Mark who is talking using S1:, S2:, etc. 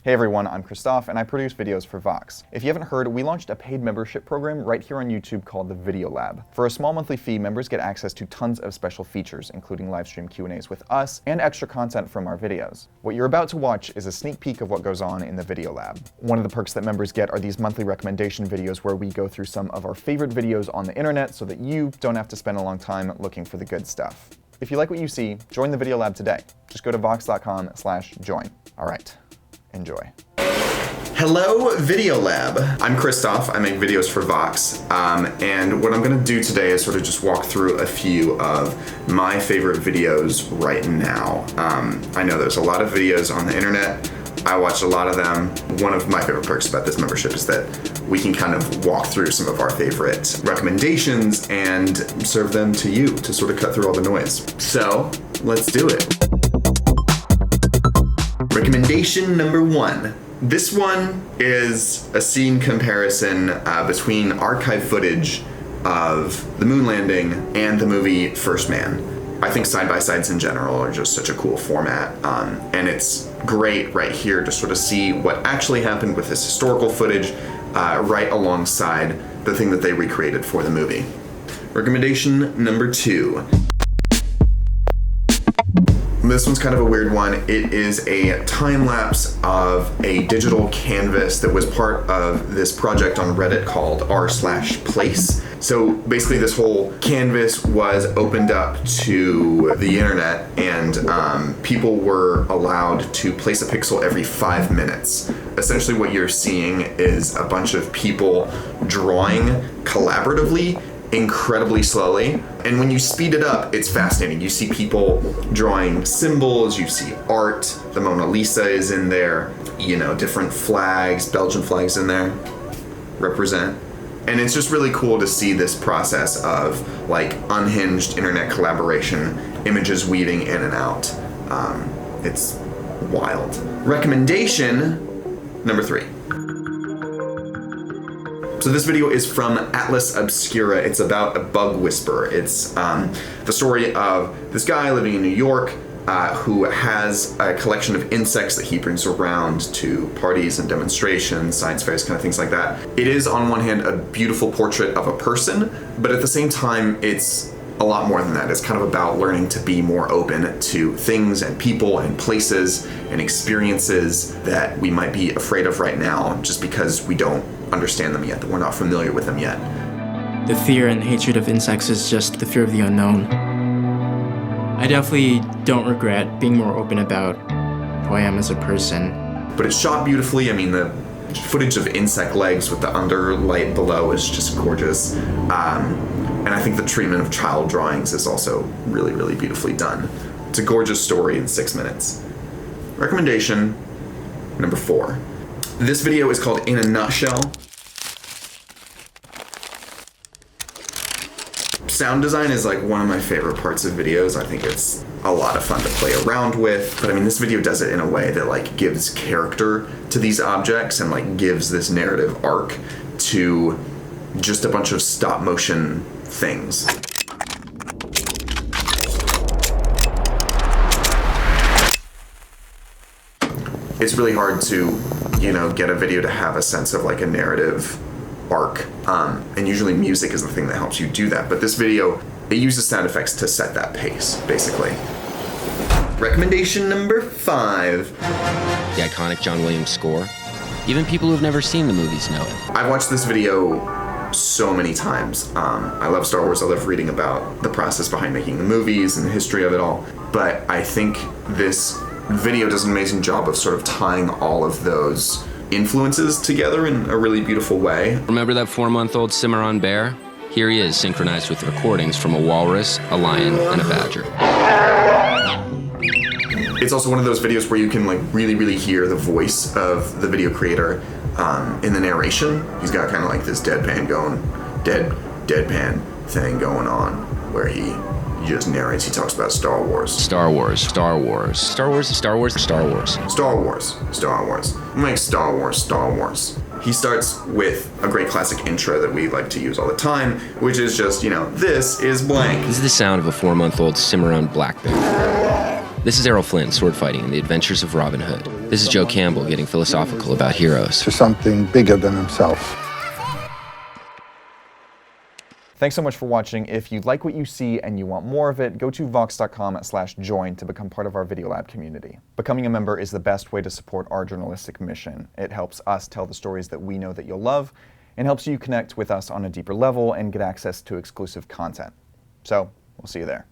S1: Hey everyone, I'm Christoph and I produce videos for Vox. If you haven't heard, we launched a paid membership program right here on YouTube called the Video Lab. For a small monthly fee, members get access to tons of special features, including live stream Q&As with us and extra content from our videos. What you're about to watch is a sneak peek of what goes on in the Video Lab. One of the perks that members get are these monthly recommendation videos where we go through some of our favorite videos on the internet so that you don't have to spend a long time looking for the good stuff. If you like what you see, join the Video Lab today. Just go to vox.com/join. All right. Enjoy. Hello, Video Lab. I'm Christoph. I make videos for Vox. And what I'm going to do today is sort of just walk through a few of my favorite videos right now. I know there's a lot of videos on the internet. I watch a lot of them. One of my favorite perks about this membership is that we can kind of walk through some of our favorite recommendations and serve them to you to sort of cut through all the noise. So let's do it. Recommendation number 1. This one is a scene comparison between archive footage of the moon landing and the movie First Man. I think side-by-sides in general are just such a cool format, and it's great right here to sort of see what actually happened with this historical footage right alongside the thing that they recreated for the movie. Recommendation number 2. This one's kind of a weird one. It is a time lapse of a digital canvas that was part of this project on Reddit called r/place. So basically this whole canvas was opened up to the internet and people were allowed to place a pixel every 5 minutes. Essentially what you're seeing is a bunch of people drawing collaboratively incredibly slowly, and when you speed it up, it's fascinating. You see people drawing symbols, you see art, the Mona Lisa is in there, you know, different flags, Belgian flags in there, represent. And it's just really cool to see this process of like unhinged internet collaboration, images weaving in and out. It's wild. Recommendation number 3. So this video is from Atlas Obscura. It's about a bug whisperer. It's the story of this guy living in New York who has a collection of insects that he brings around to parties and demonstrations, science fairs, kind of things like that. It is on one hand a beautiful portrait of a person, but at the same time it's a lot more than that. It's kind of about learning to be more open to things and people and places and experiences that we might be afraid of right now just because we don't understand them yet, that we're not familiar with them yet.
S2: The fear and hatred of insects is just the fear of the unknown. I definitely don't regret being more open about who I am as a person.
S1: But it's shot beautifully. I mean, the footage of insect legs with the underlight below is just gorgeous. And I think the treatment of child drawings is also really, really beautifully done. It's a gorgeous story in 6 minutes. Recommendation number 4. This video is called In a Nutshell. Sound design is like one of my favorite parts of videos. I think it's a lot of fun to play around with. But I mean, this video does it in a way that like gives character to these objects and like gives this narrative arc to just a bunch of stop motion things. It's really hard to, you know, get a video to have a sense of like a narrative arc. And usually music is the thing that helps you do that. But this video, it uses sound effects to set that pace, basically. Recommendation number 5.
S3: The iconic John Williams score. Even people who've never seen the movies know it.
S1: I've watched this video so many times. I love Star Wars. I love reading about the process behind making the movies and the history of it all. But I think this video does an amazing job of sort of tying all of those influences together in a really beautiful way.
S3: Remember that 4-month-old Cimarron bear? Here he is, synchronized with recordings from a walrus, a lion, and a badger.
S1: It's also one of those videos where you can like really hear the voice of the video creator in the narration. He's got kind of like this deadpan thing going on where he just narrates. He talks about Star Wars.
S3: Star Wars. Star Wars. Star Wars. Star Wars. Star Wars.
S1: Star Wars. Star Wars. Make Star Wars. Star Wars. He starts with a great classic intro that we like to use all the time, which is just, you know, this is blank.
S3: This is the sound of a 4-month-old Cimarron black bear. This is Errol Flynn, sword fighting in the adventures of Robin Hood. This is Joe Campbell getting philosophical about heroes.
S4: To something bigger than himself.
S1: Thanks so much for watching. If you like what you see and you want more of it, go to vox.com/join to become part of our Video Lab community. Becoming a member is the best way to support our journalistic mission. It helps us tell the stories that we know that you'll love, and helps you connect with us on a deeper level and get access to exclusive content. So, we'll see you there.